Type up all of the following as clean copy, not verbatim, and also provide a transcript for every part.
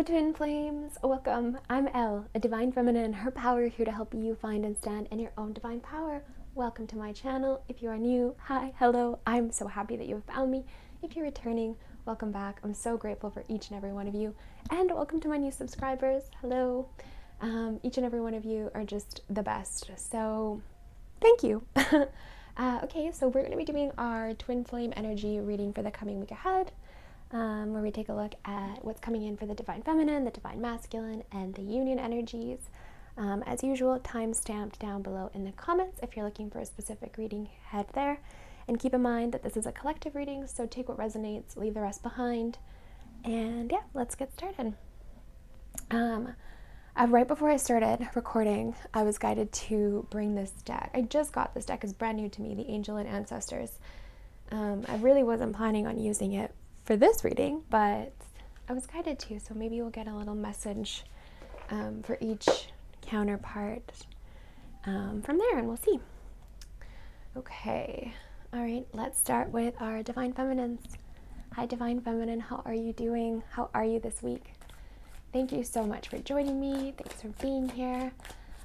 Hello Twin Flames, welcome. I'm Elle, a divine feminine, her power here to help you find and stand in your own divine power. Welcome to my channel. If you are new, hi, hello. I'm so happy that you have found me. If you're returning, welcome back. I'm so grateful for each and every one of you. And welcome to my new subscribers. Hello. Each and every one of you are just the best. So thank you. Okay, so we're going to be doing our Twin Flame energy reading for the coming week ahead. Where we take a look at what's coming in for the Divine Feminine, the Divine Masculine, and the Union energies. As usual, time stamped down below in the comments. If you're looking for a specific reading, head there. And keep in mind that this is a collective reading, so take what resonates, leave the rest behind. And yeah, let's get started. Right before I started recording, I was guided to bring this deck. I just got this deck, it's brand new to me, the Angel and Ancestors. I really wasn't planning on using it for this reading, but I was guided to, so maybe we'll get a little message for each counterpart from there, and we'll see. Okay, all right, let's start with our Divine Feminines. Hi Divine Feminine, how are you doing? How are you this week? Thank you so much for joining me. Thanks for being here.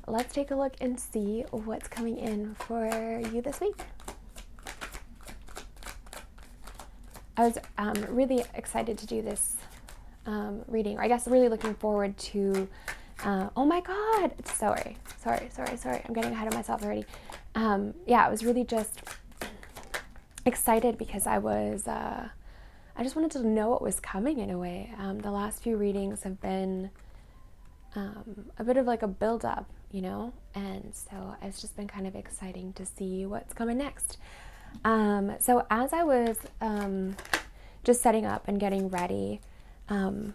Let's take a look and see what's coming in for you this week. I was really excited to do this reading, or I guess really looking forward to, oh my god, sorry, I'm getting ahead of myself already. Yeah, I was really just excited because I just wanted to know what was coming in a way. The last few readings have been a bit of like a build-up, you know, and so it's just been kind of exciting to see what's coming next. So as I was just setting up and getting ready, I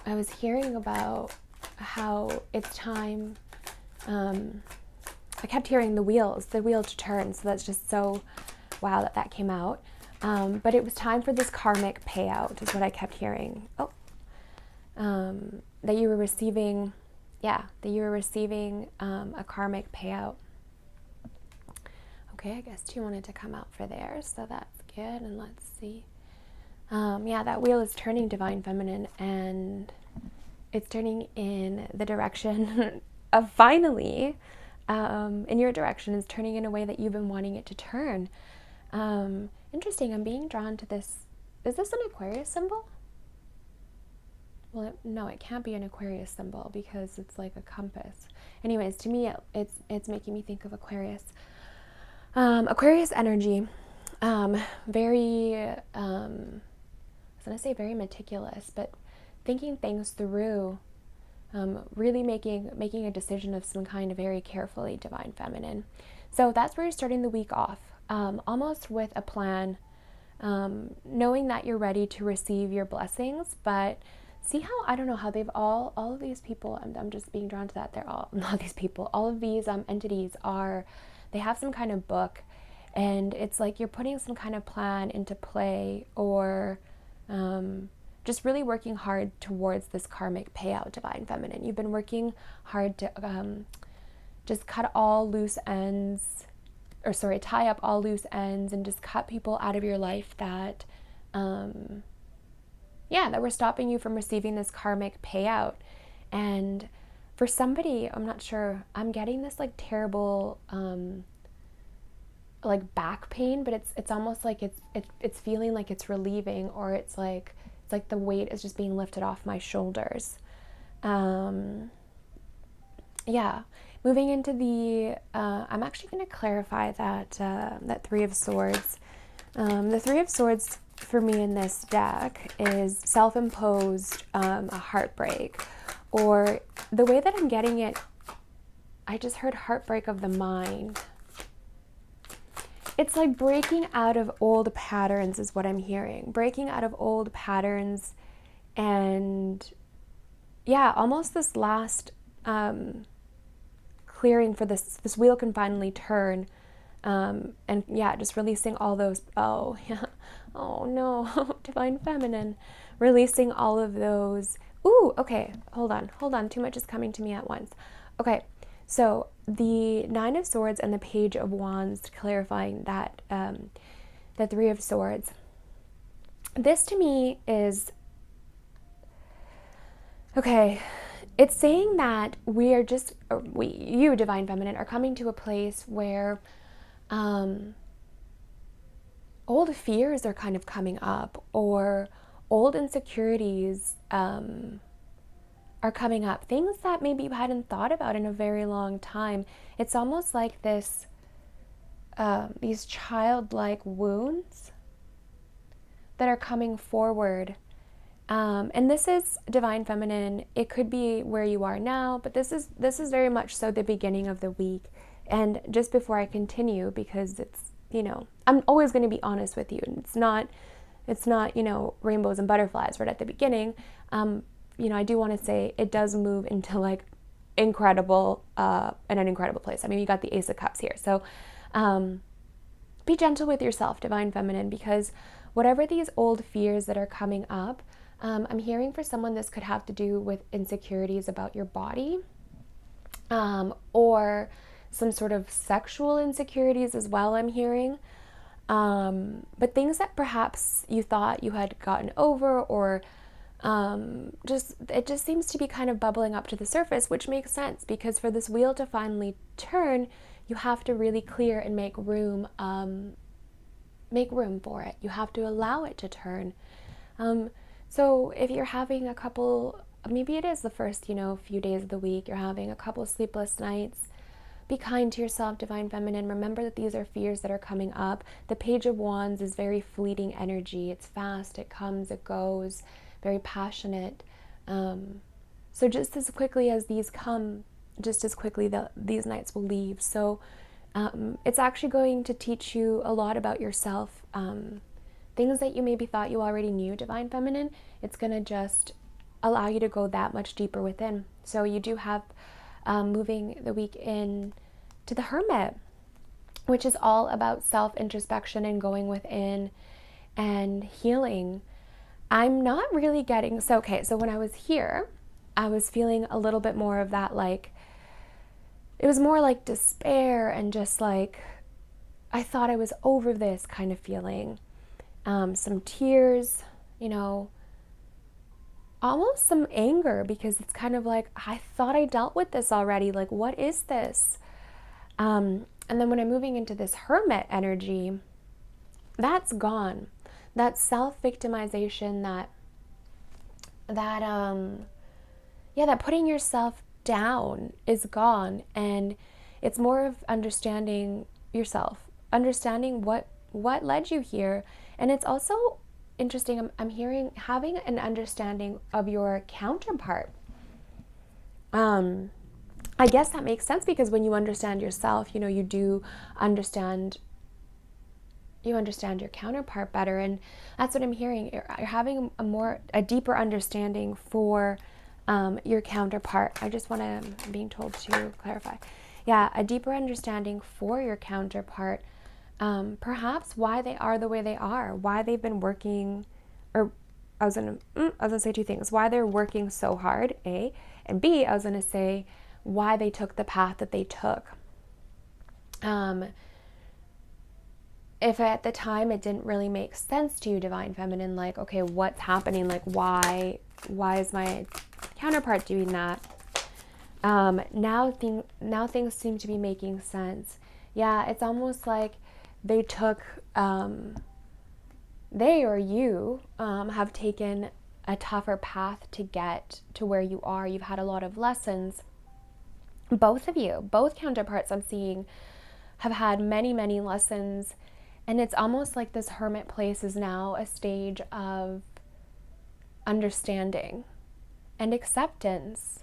was hearing about how it's time. I kept hearing the wheel to turn, so that's just so wow that came out. But it was time for this karmic payout is what I kept hearing. That you were receiving, a karmic payout. Okay, I guess 2 wanted to come out for there, so that's good. And let's see. Yeah, that wheel is turning, Divine Feminine, and it's turning in the direction of finally, in your direction. It's turning in a way that you've been wanting it to turn. Interesting, I'm being drawn to this. Is this an Aquarius symbol? Well, no, it can't be an Aquarius symbol because it's like a compass. Anyways, to me, it's making me think of Aquarius. Aquarius energy, very, I was going to say very meticulous, but thinking things through, really making a decision of some kind very carefully, Divine Feminine. So that's where you're starting the week off, almost with a plan, knowing that you're ready to receive your blessings, but see how, I don't know how they've all of these people, I'm just being drawn to that, they're all, not these people, all of these entities they have some kind of book, and it's like you're putting some kind of plan into play, or just really working hard towards this karmic payout, Divine Feminine. You've been working hard to just cut all loose ends, or sorry, tie up all loose ends and just cut people out of your life that, that were stopping you from receiving this karmic payout. And for somebody, I'm not sure, I'm getting this like terrible, like back pain, but it's almost like it's feeling like it's relieving, or it's like the weight is just being lifted off my shoulders. Moving into the, I'm actually going to clarify that 3 of Swords. The 3 of Swords for me in this deck is self-imposed, a heartbreak, or the way that I'm getting it, I just heard heartbreak of the mind. It's like breaking out of old patterns is what I'm hearing. Breaking out of old patterns, and almost this last clearing for this wheel can finally turn, and just releasing all those, oh no, Divine Feminine, releasing all of those. Ooh, okay, hold on, too much is coming to me at once. Okay, so the 9 of Swords and the Page of Wands, clarifying that, the 3 of Swords. This to me is Okay, it's saying that we are just, you, Divine Feminine, are coming to a place where um, old fears are kind of coming up, or old insecurities are coming up. Things that maybe you hadn't thought about in a very long time. It's almost like these childlike wounds that are coming forward. And this is Divine Feminine. It could be where you are now, but this is very much so the beginning of the week. And just before I continue, because it's, I'm always going to be honest with you, and it's not rainbows and butterflies right at the beginning. I do want to say it does move into like incredible, in an incredible place. I mean, you got the Ace of Cups here, so be gentle with yourself, Divine Feminine, because whatever these old fears that are coming up, I'm hearing for someone this could have to do with insecurities about your body, or some sort of sexual insecurities as well, I'm hearing. But things that perhaps you thought you had gotten over, or it just seems to be kind of bubbling up to the surface, which makes sense, because for this wheel to finally turn, you have to really clear and make room for it. You have to allow it to turn. So if you're having a couple, maybe it is the first, few days of the week, you're having a couple sleepless nights, be kind to yourself, Divine Feminine. Remember that these are fears that are coming up. The Page of Wands is very fleeting energy. It's fast, it comes, it goes, very passionate. So just as quickly as these come, just as quickly these nights will leave. So it's actually going to teach you a lot about yourself. Things that you maybe thought you already knew, Divine Feminine, it's going to just allow you to go that much deeper within. So you do have moving the week in to the Hermit, which is all about self-introspection and going within and healing. I'm not really getting, so when I was here, I was feeling a little bit more of that, like, it was more like despair and just like, I thought I was over this kind of feeling. Some tears, almost some anger, because it's kind of like, I thought I dealt with this already. Like, what is this? And then when I'm moving into this Hermit energy, that's gone. That self-victimization, that putting yourself down is gone. And it's more of understanding yourself, understanding what led you here. And it's also interesting, I'm hearing having an understanding of your counterpart. I guess that makes sense, because when you understand yourself, you do understand your counterpart better. And that's what I'm hearing. You're having a deeper understanding for your counterpart. I just want to, I'm being told to clarify. Yeah, a deeper understanding for your counterpart. Perhaps why they are the way they are, why they've been working, or I was gonna say two things: why they're working so hard, A, and B, I was gonna say why they took the path that they took. If at the time it didn't really make sense to you, Divine Feminine, like, okay, what's happening? Like, why is my counterpart doing that? Now things seem to be making sense. Yeah, it's almost like they took, they or you have taken a tougher path to get to where you are. You've had a lot of lessons. Both of you, both counterparts I'm seeing, have had many, many lessons. And it's almost like this Hermit place is now a stage of understanding and acceptance.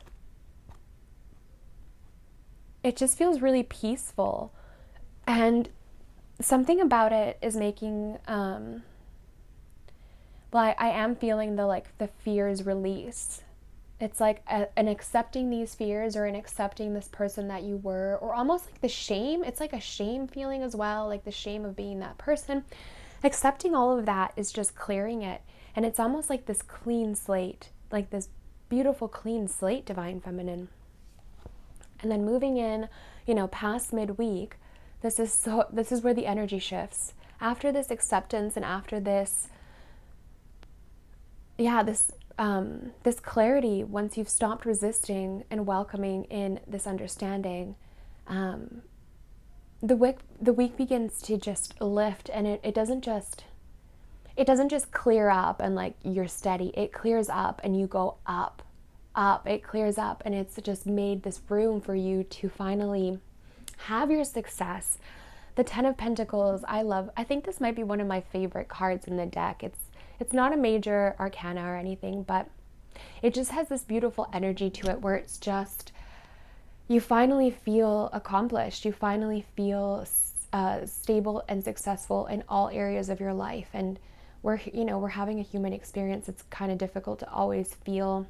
It just feels really peaceful. And something about it is making, I am feeling the fears release. It's like an accepting these fears, or an accepting this person that you were, or almost like the shame. It's like a shame feeling as well, like the shame of being that person. Accepting all of that is just clearing it. And it's almost like this clean slate, like this beautiful clean slate, Divine Feminine. And then moving in, past midweek, this is where the energy shifts. After this acceptance and after this this clarity, once you've stopped resisting and welcoming in this understanding, the week begins to just lift, and it doesn't just clear up and like you're steady. It clears up and you go up. It clears up, and it's just made this room for you to finally have your success. The Ten of Pentacles, I think this might be one of my favorite cards in the deck. It's not a major arcana or anything, but it just has this beautiful energy to it where it's just, you finally feel accomplished. You finally feel stable and successful in all areas of your life. And we're having a human experience. It's kind of difficult to always feel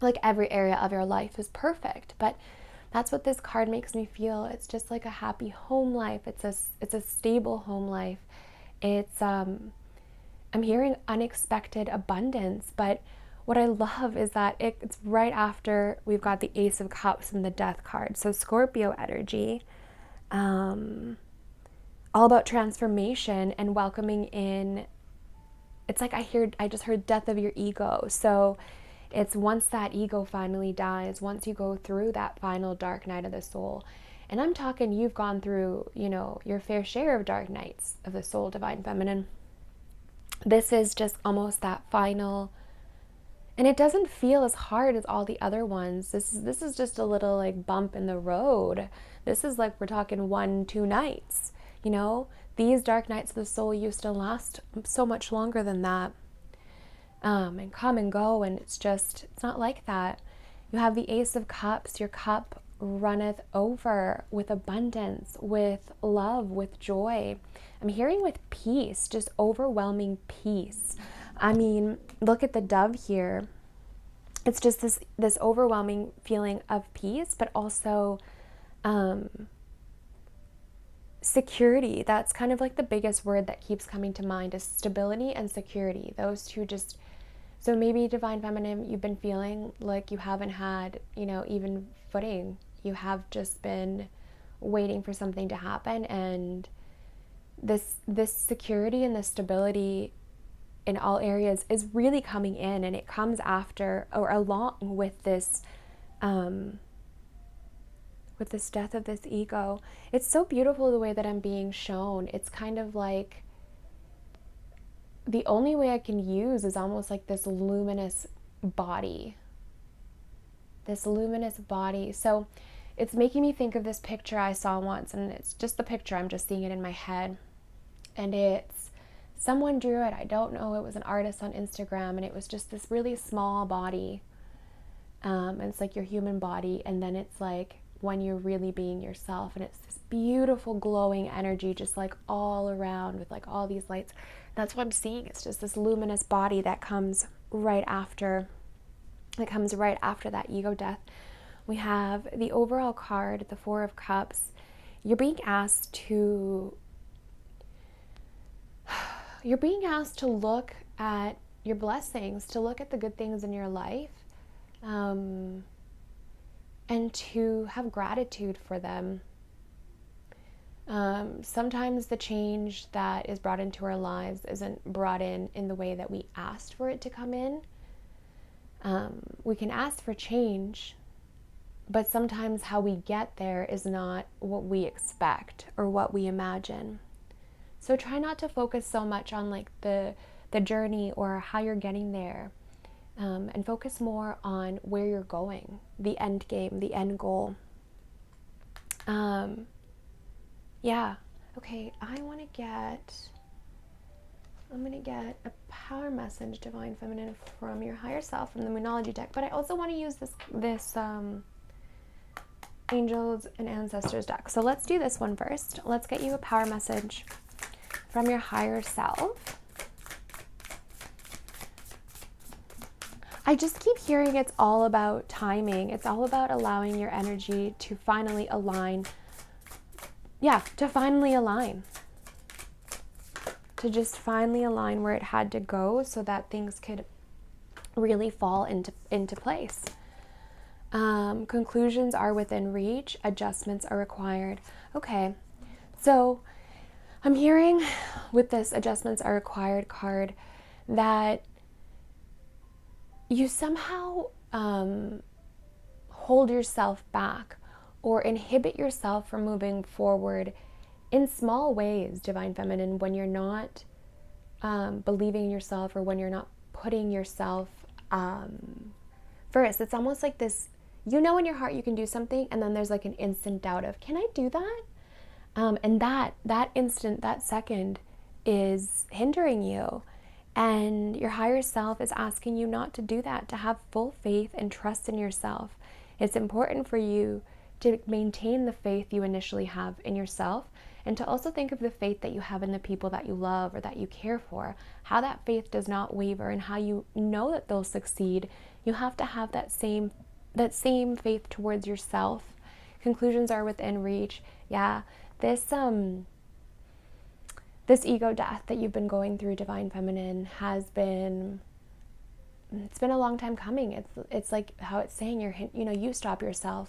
like every area of your life is perfect, but that's what this card makes me feel. It's just like a happy home life. It's a stable home life. It's I'm hearing unexpected abundance, but what I love is that it's right after we've got the Ace of Cups and the Death card. So Scorpio energy, all about transformation and welcoming in. It's like I just heard death of your ego. So it's once that ego finally dies, once you go through that final dark night of the soul. And I'm talking, you've gone through, your fair share of dark nights of the soul, Divine Feminine. This is just almost that final, and it doesn't feel as hard as all the other ones. This is just a little like bump in the road. This is like, we're talking 1-2 nights, These dark nights of the soul used to last so much longer than that. And come and go, and it's not like that. You have the Ace of Cups. Your cup runneth over with abundance, with love, with joy. I'm hearing with peace, just overwhelming peace. I mean, look at the dove here. It's just this overwhelming feeling of peace, but also security. That's kind of like the biggest word that keeps coming to mind, is stability and security. Those two just... So maybe, Divine Feminine, you've been feeling like you haven't had, even footing. You have just been waiting for something to happen, and this security and this stability in all areas is really coming in, and it comes after or along with this death of this ego. It's so beautiful the way that I'm being shown. It's kind of like, the only way I can use is almost like this luminous body. So it's making me think of this picture I saw once, and it's just the picture, I'm just seeing it in my head. And it's, someone drew it, I don't know, it was an artist on Instagram, and it was just this really small body. And it's like your human body, and then it's like when you're really being yourself, and it's this beautiful glowing energy just like all around with like all these lights. That's what I'm seeing. It's just this luminous body that comes right after that ego death. We have the overall card, the Four of Cups. You're being asked to look at your blessings, to look at the good things in your life, and to have gratitude for them. Sometimes the change that is brought into our lives isn't brought in the way that we asked for it to come in. We can ask for change, but sometimes how we get there is not what we expect or what we imagine. So try not to focus so much on like the journey or how you're getting there, and focus more on where you're going, the end game, the end goal. Yeah. Okay, I'm going to get a power message, Divine Feminine, from your higher self from the Moonology deck, but I also want to use this Angels and Ancestors deck. So let's do this one first. Let's get you a power message from your higher self. I just keep hearing it's all about timing. It's all about allowing your energy to finally align. Yeah, to finally align. To just finally align where it had to go so that things could really fall into place. Conclusions are within reach. Adjustments are required. Okay, so I'm hearing with this adjustments are required card that you somehow hold yourself back or inhibit yourself from moving forward in small ways, Divine Feminine, when you're not believing in yourself or when you're not putting yourself first. It's almost like this, you know in your heart you can do something, and then there's like an instant doubt of, can I do that? And that instant, that second is hindering you. And your higher self is asking you not to do that, to have full faith and trust in yourself. It's important for you to maintain the faith you initially have in yourself, and to also think of the faith that you have in the people that you love or that you care for, how that faith does not waver and how you know that they'll succeed. You have to have that same faith towards yourself. Conclusions are within reach. Yeah, this ego death that you've been going through, Divine Feminine, it's been a long time coming. It's like how it's saying you stop yourself.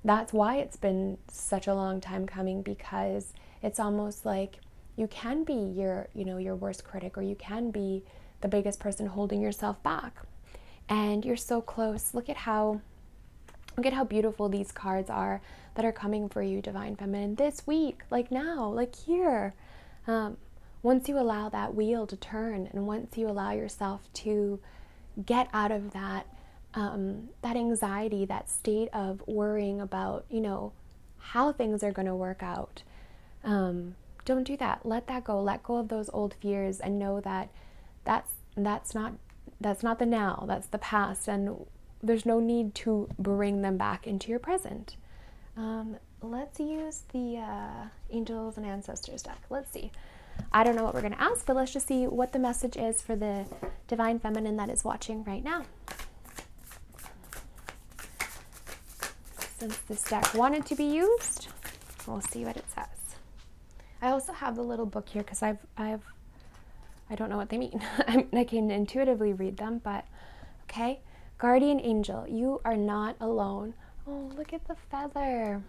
That's why it's been such a long time coming, because it's almost like you can be your worst critic, or you can be the biggest person holding yourself back. And you're so close. Look at how beautiful these cards are that are coming for you, Divine Feminine, this week, like now, like here. Once you allow that wheel to turn, and once you allow yourself to get out of that anxiety, that state of worrying about, how things are going to work out, don't do that. Let that go. Let go of those old fears, and know that that's not the now. That's the past, and there's no need to bring them back into your present. Let's use the Angels and Ancestors deck. Let's see. I don't know what we're going to ask, but let's just see what the message is for the Divine Feminine that is watching right now. Since this deck wanted to be used, we'll see what it says. I also have the little book here because I don't know what they mean. I can intuitively read them, but okay. Guardian Angel, you are not alone. Oh, look at the feather.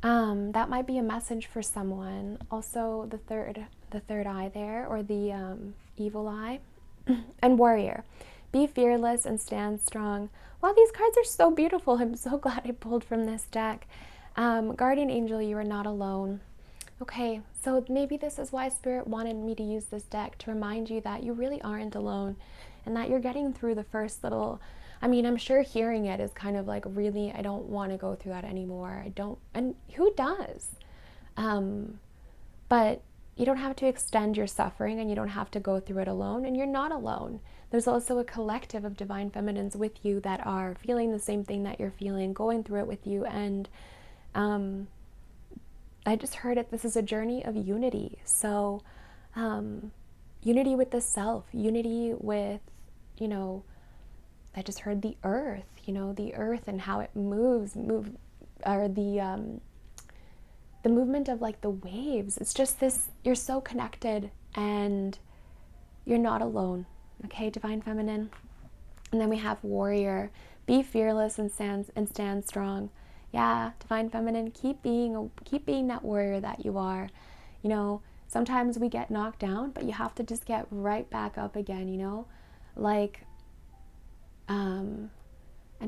That might be a message for someone. Also, the third eye there, or the evil eye. And Warrior, be fearless and stand strong. Wow, these cards are so beautiful. I'm so glad I pulled from this deck. Guardian Angel, you are not alone. Okay, so maybe this is why Spirit wanted me to use this deck, to remind you that you really aren't alone, and that you're getting through the first little, I'm sure hearing it is kind of like, really, I don't want to go through that anymore. And who does? But you don't have to extend your suffering, and you don't have to go through it alone, and you're not alone. There's also a collective of Divine Feminines with you that are feeling the same thing that you're feeling, going through it with you, and I just heard it, this is a journey of unity. So unity with the self, unity with, I just heard the earth, the earth and how it moves, or the movement of like the waves. It's just this, you're so connected and you're not alone. Okay, Divine Feminine. And then we have Warrior, be fearless and stand strong. Yeah, Divine Feminine, keep being that warrior that you are. Sometimes we get knocked down, but you have to just get right back up again, like I'm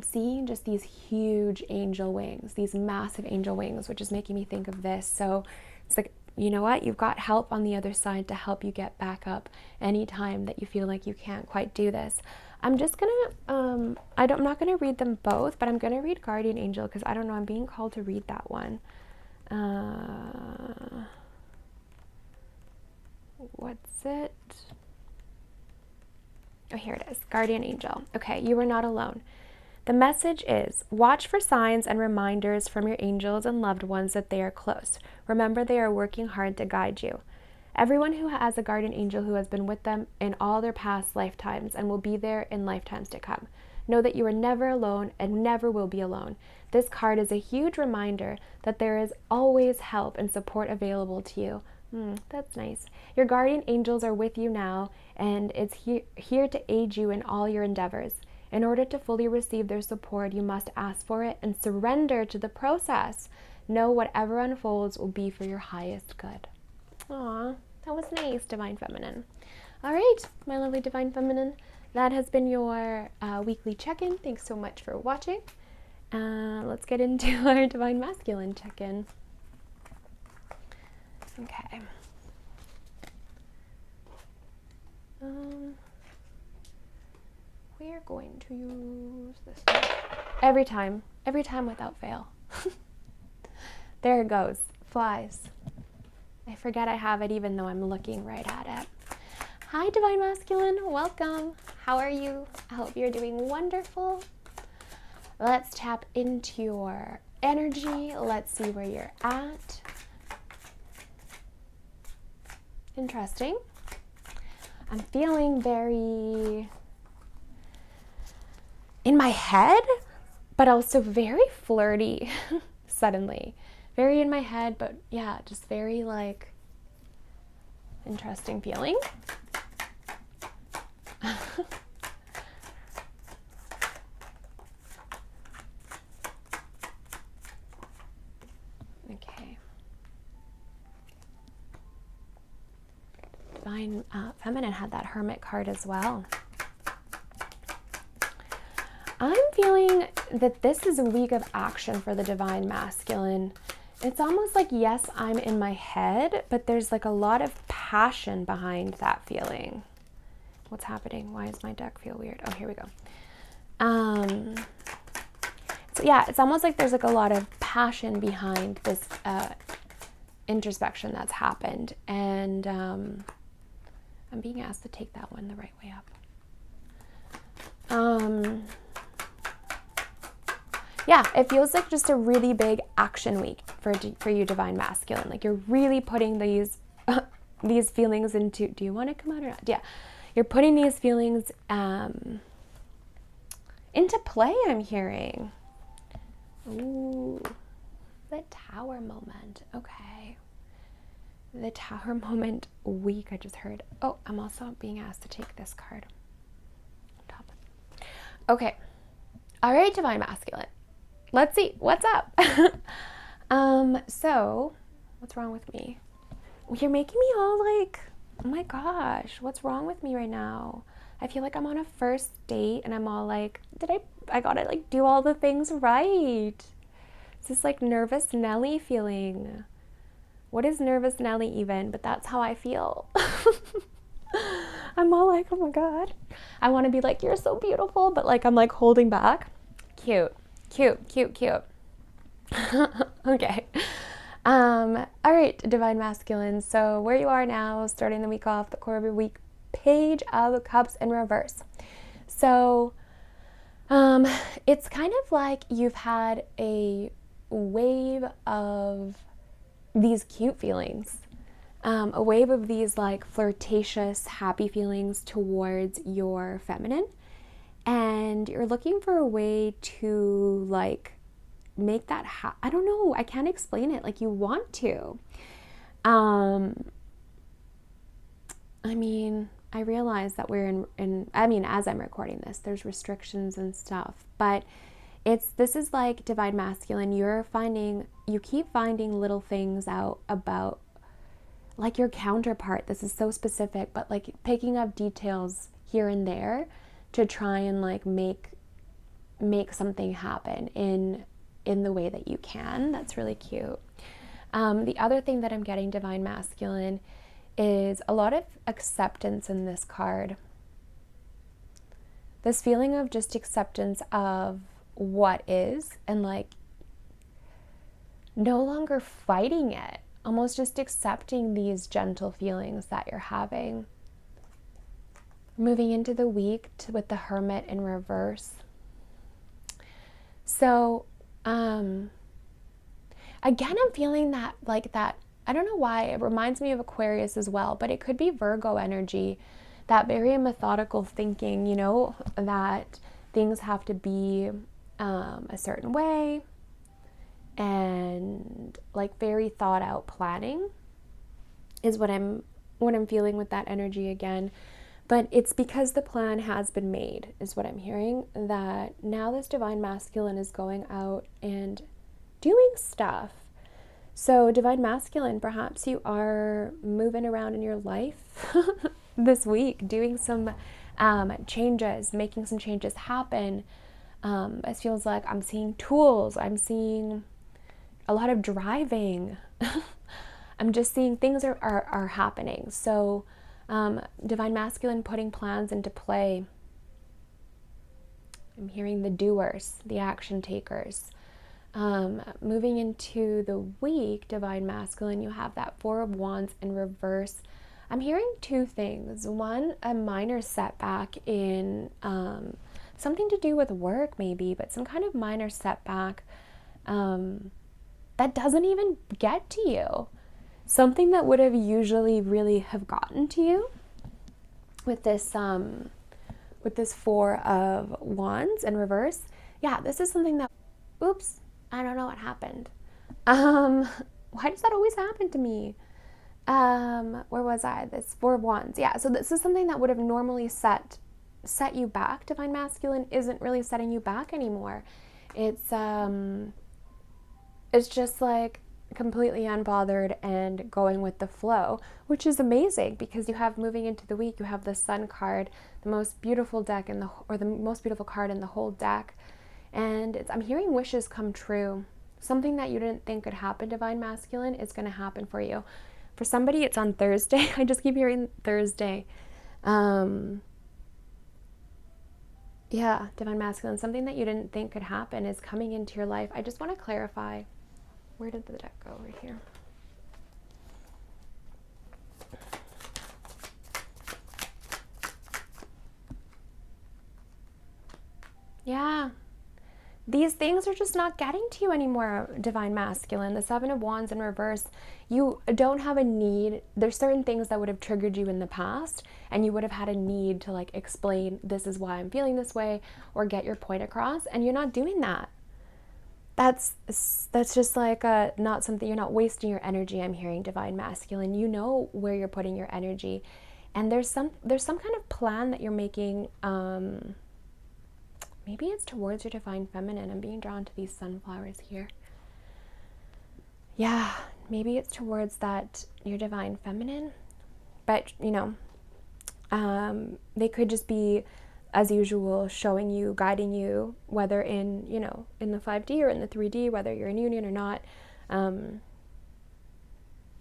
seeing just these huge angel wings, these massive angel wings, which is making me think of this. So it's like, you know what? You've got help on the other side to help you get back up anytime that you feel like you can't quite do this. I'm just gonna, I'm not gonna read them both, but I'm gonna read Guardian Angel because I don't know, I'm being called to read that one. What's it? Oh, here it is. Guardian Angel. Okay, you are not alone. The message is, watch for signs and reminders from your angels and loved ones that they are close. Remember, they are working hard to guide you. Everyone who has a guardian angel who has been with them in all their past lifetimes and will be there in lifetimes to come. Know that you are never alone and never will be alone. This card is a huge reminder that there is always help and support available to you. That's nice. Your guardian angels are with you now, and it's here to aid you in all your endeavors. In order to fully receive their support, you must ask for it and surrender to the process. Know whatever unfolds will be for your highest good. Aw, that was nice, Divine Feminine. All right, my lovely Divine Feminine, that has been your weekly check-in. Thanks so much for watching. Let's get into our Divine Masculine check-in. Okay. We are going to use this one. Every time without fail. There it goes, flies. I forget I have it even though I'm looking right at it. Hi Divine Masculine, welcome. How are you? I hope you're doing wonderful. Let's tap into your energy. Let's see where you're at. Interesting. I'm feeling very in my head, but also very flirty suddenly. Very in my head, but yeah, just very like interesting feeling. Okay. Divine Feminine had that Hermit card as well. I'm feeling that this is a week of action for the Divine Masculine. It's almost like, yes, I'm in my head, but there's like a lot of passion behind that feeling. What's happening? Why does my deck feel weird? Oh, here we go. So yeah, it's almost like there's like a lot of passion behind this introspection that's happened. And I'm being asked to take that one the right way up. Yeah, it feels like just a really big action week for you, Divine Masculine. Like you're really putting these these feelings into. Do you want to come out or not? Yeah, you're putting these feelings into play. I'm hearing. Ooh, the Tower moment. Okay, the Tower moment week. I just heard. Oh, I'm also being asked to take this card. Top. Okay. All right, Divine Masculine. Let's see what's up. So what's wrong with me? You're making me all like, oh my gosh, what's wrong with me right now? I feel like I'm on a first date and I'm all like, I gotta like do all the things right. It's this like nervous Nelly feeling. What is nervous Nelly even? But that's how I feel. I'm all like, oh my God. I want to be like, you're so beautiful, but like I'm like holding back. Cute. Okay. All right, Divine Masculine. So where you are now, starting the week off, the core of your week, Page of Cups in reverse. So it's kind of like you've had a wave of these cute feelings, a wave of these like flirtatious, happy feelings towards your feminine. And you're looking for a way to like make that I don't know, I can't explain it. Like you want to. I mean, I realize that we're I mean, as I'm recording this, there's restrictions and stuff, but this is like Divine Masculine. You keep finding little things out about like your counterpart. This is so specific, but like picking up details here and there to try and like make something happen in the way that you can. That's really cute. The other thing that I'm getting, Divine Masculine, is a lot of acceptance in this card. This feeling of just acceptance of what is and like no longer fighting it. Almost just accepting these gentle feelings that you're having. Moving into the week with the Hermit in reverse. So, again, I'm feeling that, like that, I don't know why, it reminds me of Aquarius as well, but it could be Virgo energy, that very methodical thinking, you know, that things have to be a certain way, and like very thought out planning is what I'm feeling with that energy again. But it's because the plan has been made, is what I'm hearing, that now this Divine Masculine is going out and doing stuff. So Divine Masculine, perhaps you are moving around in your life this week, doing some changes, making some changes happen. It feels like I'm seeing tools. I'm seeing a lot of driving. I'm just seeing things are happening. So divine masculine putting plans into play. I'm hearing the doers, the action takers. Moving into the week, divine masculine, you have that Four of Wands in reverse. I'm hearing two things. One, a minor setback in something to do with work maybe, but some kind of minor setback that doesn't even get to you. Something that would have usually really have gotten to you with this Four of Wands in reverse. Yeah, this is something that, oops, I don't know what happened. Why does that always happen to me? Where was I? This Four of Wands. Yeah, so this is something that would have normally set you back. Divine masculine isn't really setting you back anymore. It's just like completely unbothered and going with the flow, which is amazing because you have, moving into the week, you have the Sun card, the most beautiful deck the most beautiful card in the whole deck. And I'm hearing wishes come true. Something that you didn't think could happen, divine masculine, is going to happen for you. For somebody, it's on Thursday. I just keep hearing Thursday. Yeah, divine masculine, something that you didn't think could happen is coming into your life. I just want to clarify. Where did the deck go? Right here. Yeah. These things are just not getting to you anymore, divine masculine. The Seven of Wands in reverse, you don't have a need. There's certain things that would have triggered you in the past, and you would have had a need to like explain, this is why I'm feeling this way, or get your point across, and you're not doing that. That's just like not something, you're not wasting your energy. I'm hearing divine masculine. You know where you're putting your energy, and there's some kind of plan that you're making. Maybe it's towards your divine feminine. I'm being drawn to these sunflowers here. Yeah, maybe it's towards that, your divine feminine. But, they could just be, as usual, showing you, guiding you, whether in the 5D or in the 3D, whether you're in union or not.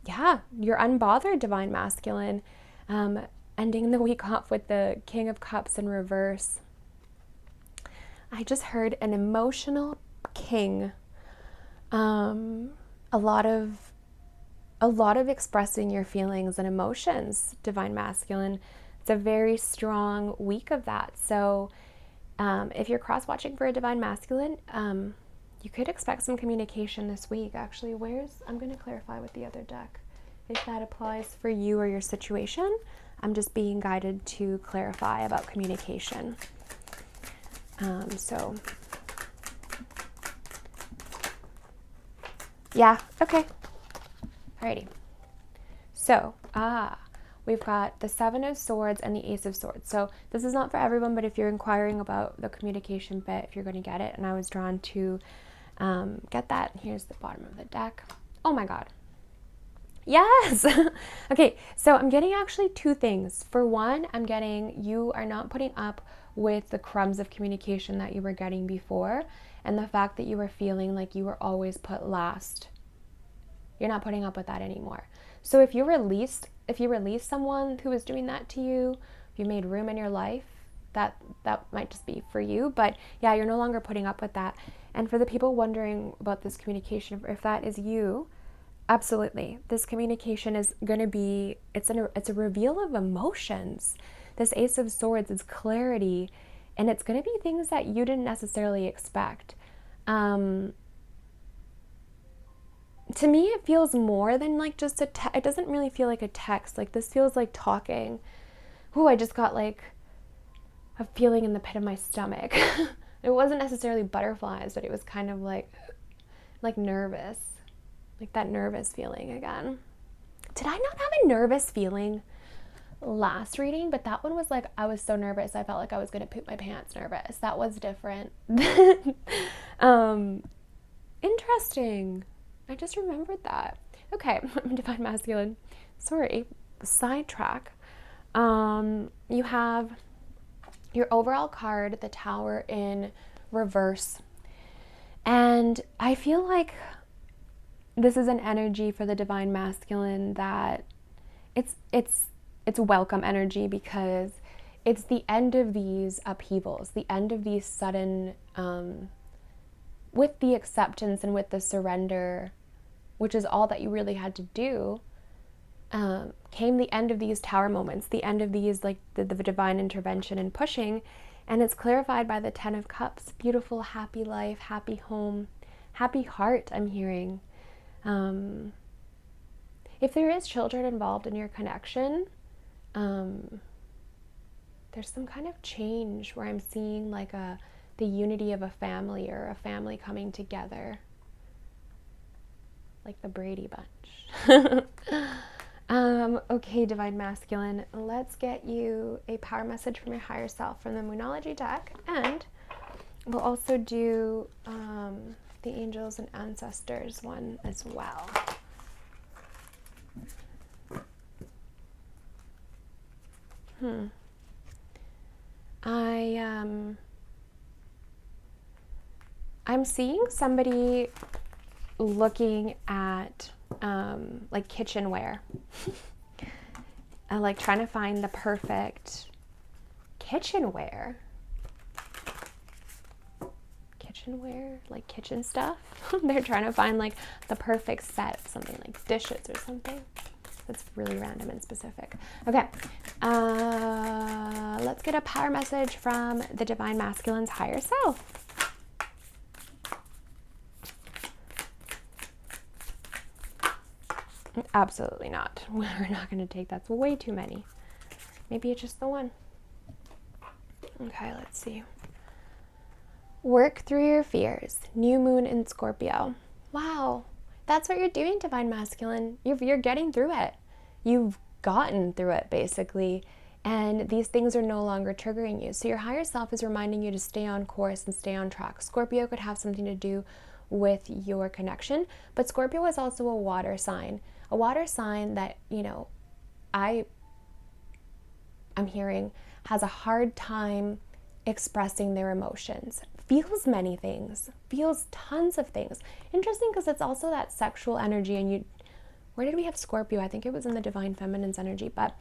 Yeah, you're unbothered, divine masculine. Ending the week off with the King of Cups in reverse. I just heard an emotional king. A lot of expressing your feelings and emotions, divine masculine. It's a very strong week of that. So if you're cross-watching for a divine masculine, you could expect some communication this week. Actually, I'm going to clarify with the other deck if that applies for you or your situation. I'm just being guided to clarify about communication. Yeah, okay. Alrighty. So, we've got the Seven of Swords and the Ace of Swords. So this is not for everyone, but if you're inquiring about the communication bit, if you're going to get it, and I was drawn to get that. Here's the bottom of the deck. Oh my God. Yes. Okay, so I'm getting actually two things. For one, I'm getting you are not putting up with the crumbs of communication that you were getting before, and the fact that you were feeling like you were always put last. You're not putting up with that anymore. So if you released someone who was doing that to you, if you made room in your life, that might just be for you. But yeah, you're no longer putting up with that. And for the people wondering about this communication, if that is you, absolutely. This communication is going to be, it's a reveal of emotions. This Ace of Swords is clarity, and it's going to be things that you didn't necessarily expect. To me, it feels more than like just it doesn't really feel like a text. Like this feels like talking. Ooh, I just got like a feeling in the pit of my stomach. It wasn't necessarily butterflies, but it was kind of like nervous. Like that nervous feeling again. Did I not have a nervous feeling last reading? But that one was like, I was so nervous. I felt like I was going to poop my pants nervous. That was different. Interesting. I just remembered that. Okay, divine masculine. Sorry, sidetrack. You have your overall card, the Tower in reverse. And I feel like this is an energy for the divine masculine that it's welcome energy, because it's the end of these upheavals, the end of these sudden, with the acceptance and with the surrender, which is all that you really had to do, came the end of these Tower moments, the end of these, like the divine intervention and pushing. And it's clarified by the Ten of Cups. Beautiful, happy life, happy home, happy heart, I'm hearing. If there is children involved in your connection, there's some kind of change where I'm seeing like the unity of a family, or a family coming together, like the Brady Bunch. Okay, divine masculine, let's get you a power message from your higher self from the Moonology deck, and we'll also do the angels and ancestors one as well. I'm seeing somebody looking at like kitchenware, like trying to find the perfect kitchenware, like kitchen stuff. They're trying to find like the perfect set of something, like dishes or something. That's really random and specific. Okay, let's get a power message from the divine masculine's higher self. Absolutely not. We're not going to take that. That's way too many. Maybe it's just the one. Okay, let's see. Work through your fears. New moon in Scorpio. Wow. That's what you're doing, divine masculine. You're getting through it. You've gotten through it, basically. And these things are no longer triggering you. So your higher self is reminding you to stay on course and stay on track. Scorpio could have something to do with your connection, but Scorpio is also a water sign that, you know, I'm hearing has a hard time expressing their emotions, feels many things, feels tons of things. Interesting, because it's also that sexual energy. And where did we have Scorpio? I think it was in the divine feminine's energy, but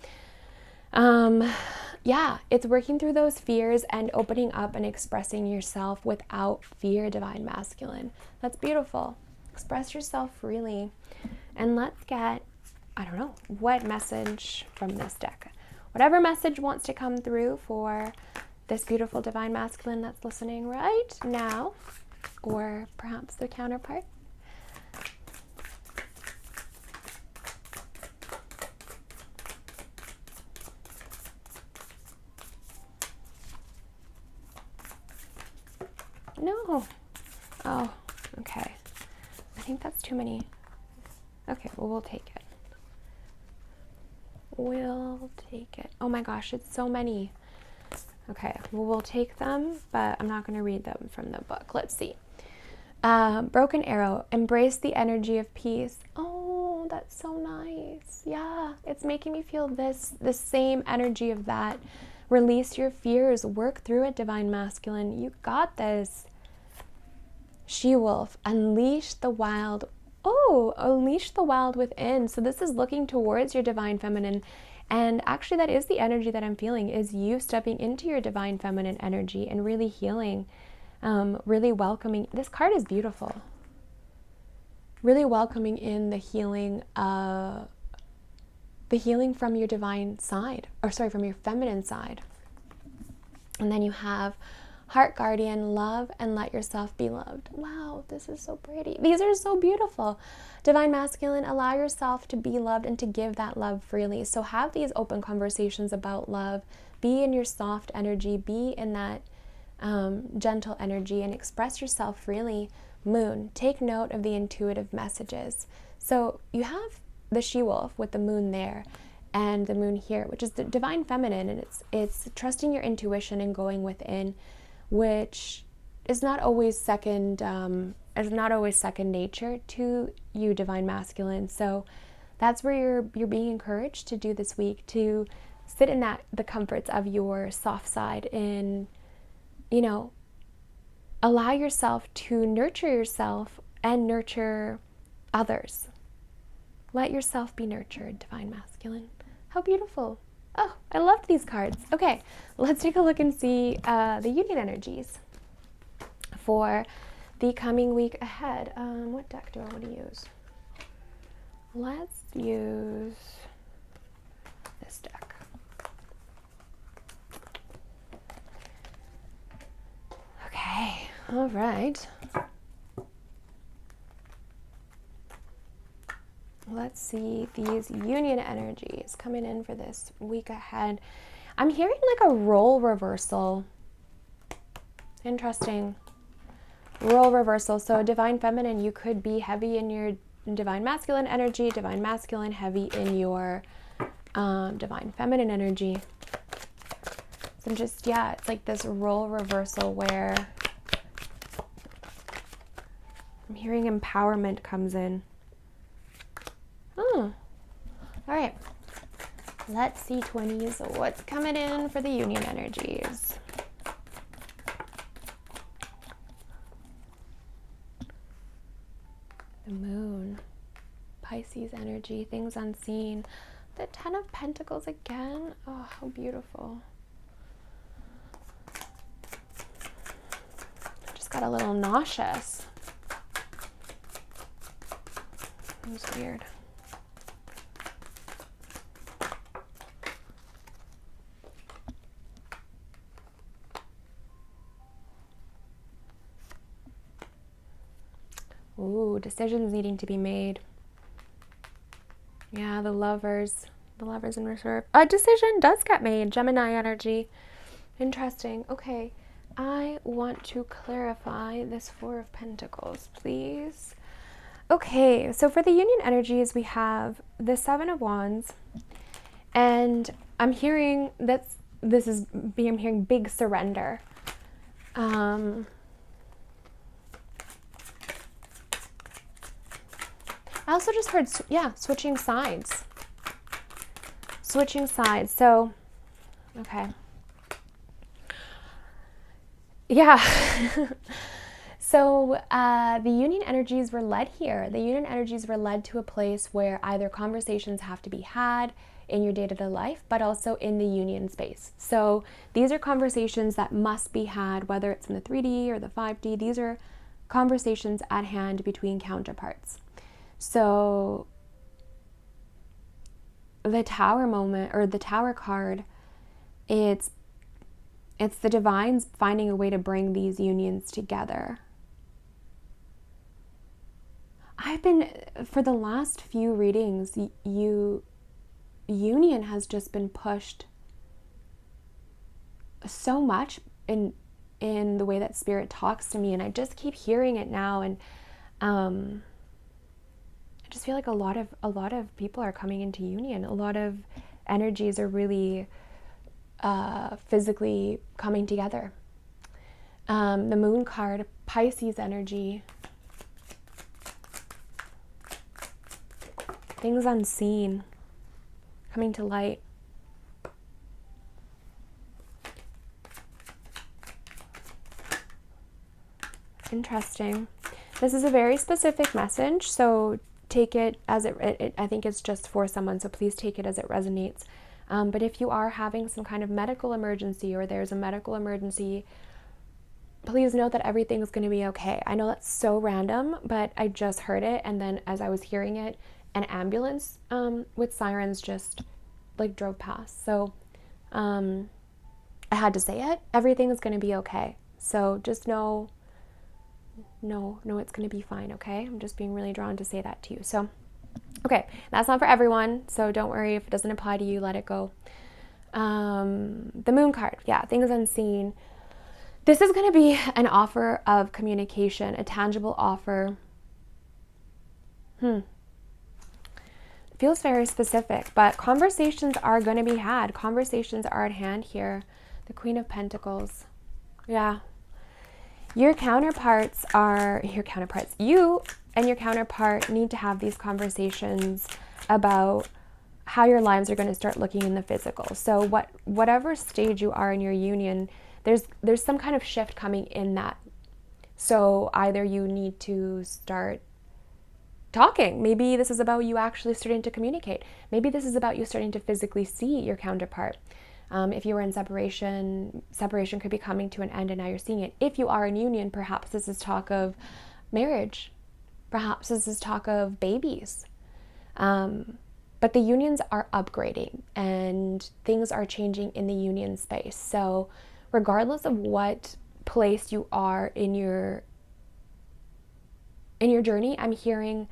yeah, it's working through those fears and opening up and expressing yourself without fear, divine masculine. That's beautiful. Express yourself freely. And let's get, I don't know, what message from this deck. Whatever message wants to come through for this beautiful divine masculine that's listening right now, or perhaps their counterpart. No. Oh, okay. I think that's too many. Okay, well, we'll take it. We'll take it. Oh my gosh, it's so many. Okay, well, we'll take them, but I'm not going to read them from the book. Let's see. Broken Arrow, embrace the energy of peace. Oh, that's so nice. Yeah, it's making me feel the same energy of that. Release your fears. Work through it, divine masculine. You got this. She-wolf, unleash the wild. Oh, unleash the wild within. So this is looking towards your divine feminine. And actually, that is the energy that I'm feeling, is you stepping into your divine feminine energy and really healing, really welcoming. This card is beautiful. Really welcoming in the healing from your divine side, or sorry, from your feminine side. And then you have Heart Guardian, love and let yourself be loved. Wow, this is so pretty. These are so beautiful. Divine masculine, allow yourself to be loved and to give that love freely. So have these open conversations about love. Be in your soft energy. Be in that gentle energy and express yourself freely. Moon, take note of the intuitive messages. So you have the she-wolf with the moon there and the moon here, which is the divine feminine, and it's trusting your intuition and going within, which is not always second nature to you, divine masculine. So that's where you're being encouraged to do this week, to sit in the comforts of your soft side, and, you know, allow yourself to nurture yourself and nurture others. Let yourself be nurtured, Divine Masculine. How beautiful. Oh, I loved these cards. Okay, let's take a look and see the union energies for the coming week ahead. What deck do I want to use? Let's use this deck. Okay, all right. Let's see these union energies coming in for this week ahead. I'm hearing like a role reversal. Interesting. Role reversal. So Divine Feminine, you could be heavy in your Divine Masculine energy, Divine Masculine heavy in your Divine Feminine energy. So I'm just, yeah, it's like this role reversal where I'm hearing empowerment comes in. Oh, all right. Let's see, 20s, what's coming in for the union energies. The Moon, Pisces energy, things unseen. The Ten of Pentacles again. Oh, how beautiful. Just got a little nauseous. It was weird. Ooh, decisions needing to be made. Yeah, the lovers in reserve. A decision does get made. Gemini energy. Interesting. Okay, I want to clarify this Four of Pentacles, please. Okay, so for the union energies, we have the Seven of Wands, and I'm hearing I'm hearing big surrender. I also just heard, switching sides. Switching sides. So, okay. Yeah. So the union energies were led here. The union energies were led to a place where either conversations have to be had in your day-to-day life, but also in the union space. So these are conversations that must be had, whether it's in the 3D or the 5D. These are conversations at hand between counterparts. So the Tower moment, or the Tower card, it's the divines finding a way to bring these unions together. I've been, for the last few readings, union has just been pushed so much in the way that Spirit talks to me, and I just keep hearing it now, and I just feel like a lot of people are coming into union. A lot of energies are really physically coming together. The Moon card, Pisces energy. Things unseen, coming to light. Interesting. This is a very specific message, so take it as it I think it's just for someone, so please take it as it resonates. But if you are having some kind of medical emergency, or there's a medical emergency, please know that everything is going to be okay. I know that's so random, but I just heard it, and then as I was hearing it, an ambulance with sirens just like drove past. So I had to say it. Everything is going to be okay. So just know it's going to be fine, okay? I'm just being really drawn to say that to you. So, okay, that's not for everyone, so don't worry if it doesn't apply to you, let it go. The Moon card, yeah, things unseen. This is going to be an offer of communication, a tangible offer. Feels very specific, but conversations are going to be had. Conversations are at hand here. The Queen of Pentacles. Yeah. You and your counterpart need to have these conversations about how your lives are going to start looking in the physical. So whatever stage you are in your union, there's some kind of shift coming in that. So either you need to start talking. Maybe this is about you actually starting to communicate. Maybe this is about you starting to physically see your counterpart. If you were in separation could be coming to an end and now you're seeing it. If you are in union, perhaps this is talk of marriage. Perhaps this is talk of babies. But the unions are upgrading and things are changing in the union space. So regardless of what place you are in your journey, I'm hearing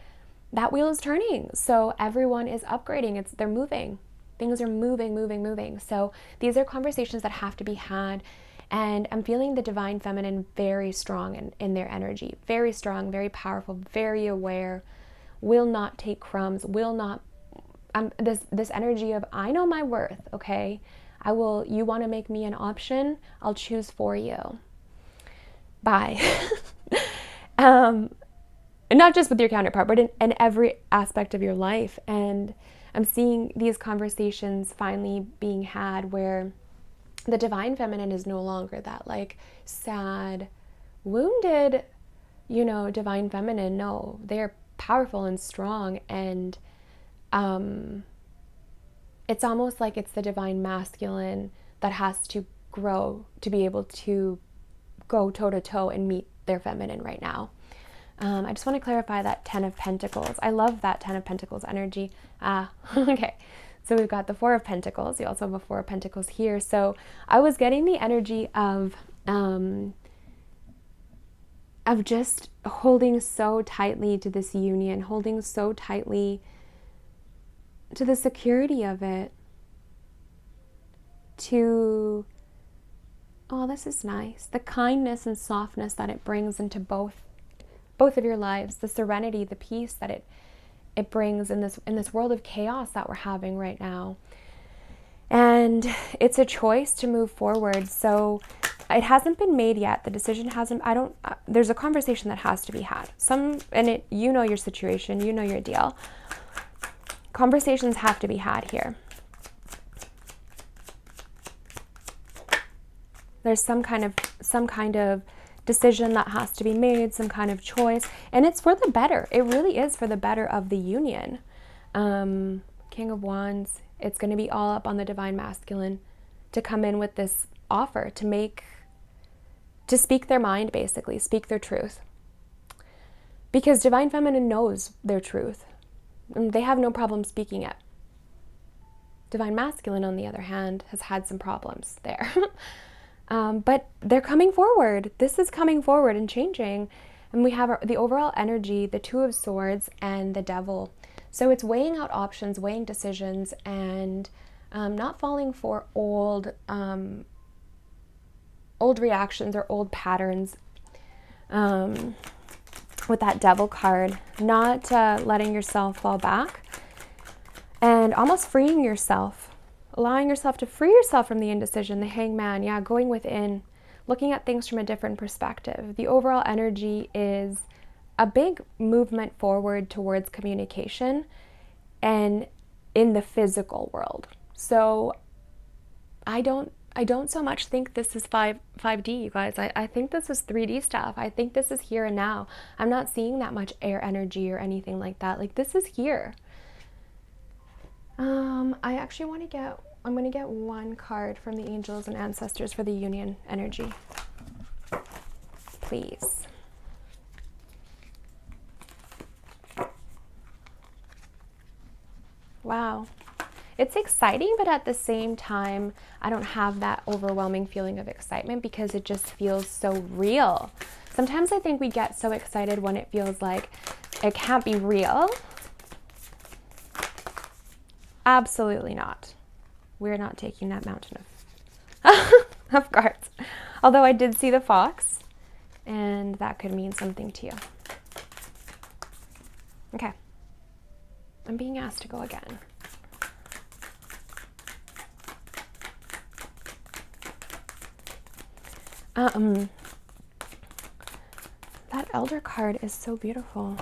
that wheel is turning. So everyone is upgrading. They're moving. Things are moving. So these are conversations that have to be had. And I'm feeling the divine feminine very strong in their energy. Very strong, very powerful, very aware. Will not take crumbs. Will not. This energy of, I know my worth, okay? You want to make me an option? I'll choose for you. Bye. And not just with your counterpart, but in every aspect of your life. And I'm seeing these conversations finally being had where the divine feminine is no longer that like sad, wounded, divine feminine. No, they're powerful and strong. And it's almost like it's the divine masculine that has to grow to be able to go toe to toe and meet their feminine right now. I just want to clarify that 10 of Pentacles. I love that 10 of Pentacles energy. Okay. So we've got the 4 of Pentacles. You also have a 4 of Pentacles here. So I was getting the energy of just holding so tightly to this union, holding so tightly to the security of it, to, oh, this is nice, the kindness and softness that it brings into both of your lives, the serenity, the peace that it brings in this world of chaos that we're having right now. And it's a choice to move forward. So it hasn't been made yet. The decision hasn't, there's a conversation that has to be had. Your situation, your deal. Conversations have to be had here. There's some kind of decision that has to be made, some kind of choice, and it's for the better. It really is for the better of the union. King of Wands, it's going to be all up on the divine masculine to come in with this offer to speak their mind, basically, speak their truth. Because divine feminine knows their truth, and they have no problem speaking it. Divine masculine, on the other hand, has had some problems there. But they're coming forward. This is coming forward and changing. And we have the overall energy, the 2 of Swords and the Devil. So it's weighing out options, weighing decisions, and not falling for old reactions or old patterns. With that Devil card, not letting yourself fall back and almost freeing yourself. Allowing yourself to free yourself from the indecision, the Hangman, going within, looking at things from a different perspective. The overall energy is a big movement forward towards communication and in the physical world. So I don't so much think this is 5D, you guys. I think this is 3D stuff. I think this is here and now. I'm not seeing that much air energy or anything like that. Like, this is here. I'm going to get one card from the angels and ancestors for the union energy. Please. Wow. It's exciting, but at the same time, I don't have that overwhelming feeling of excitement because it just feels so real. Sometimes I think we get so excited when it feels like it can't be real. Absolutely not. We're not taking that mountain of cards. Although I did see the fox, and that could mean something to you. Okay. I'm being asked to go again. That Elder card is so beautiful.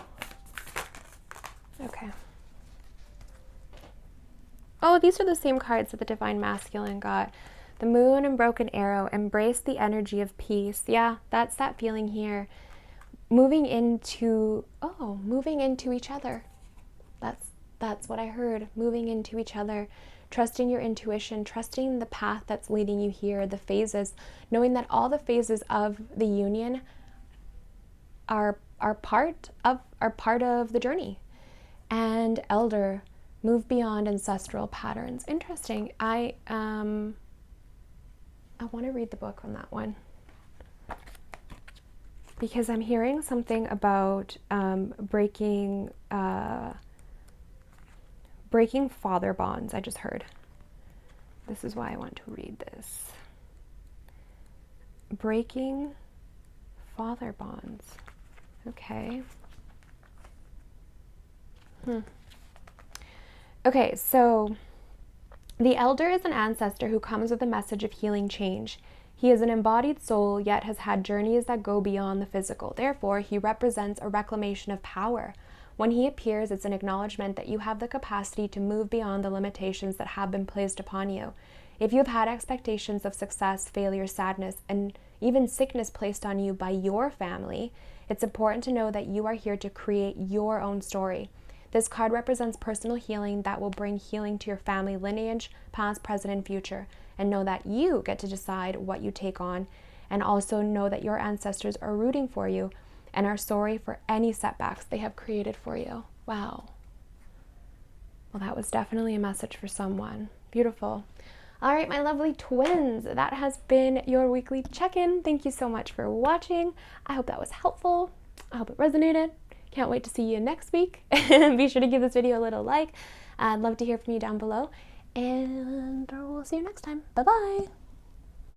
Okay. Oh, these are the same cards that the Divine Masculine got. The Moon and Broken Arrow. Embrace the energy of peace. Yeah, that's that feeling here. Moving into each other. That's what I heard. Moving into each other. Trusting your intuition, trusting the path that's leading you here, the phases, knowing that all the phases of the union are part of the journey. And Elder, move beyond ancestral patterns. Interesting. I want to read the book on that one, because I'm hearing something about breaking father bonds. I just heard. This is why I want to read this. Breaking father bonds. Okay. Okay, so the Elder is an ancestor who comes with a message of healing change. He is an embodied soul, yet has had journeys that go beyond the physical. Therefore, he represents a reclamation of power. When he appears, it's an acknowledgement that you have the capacity to move beyond the limitations that have been placed upon you. If you have had expectations of success, failure, sadness, and even sickness placed on you by your family, it's important to know that you are here to create your own story. This card represents personal healing that will bring healing to your family lineage, past, present, and future. And know that you get to decide what you take on. And also know that your ancestors are rooting for you and are sorry for any setbacks they have created for you. Wow. Well, that was definitely a message for someone. Beautiful. All right, my lovely twins, that has been your weekly check-in. Thank you so much for watching. I hope that was helpful. I hope it resonated. Can't wait to see you next week. Be sure to give this video a little like. I'd love to hear from you down below. And we'll see you next time. Bye-bye.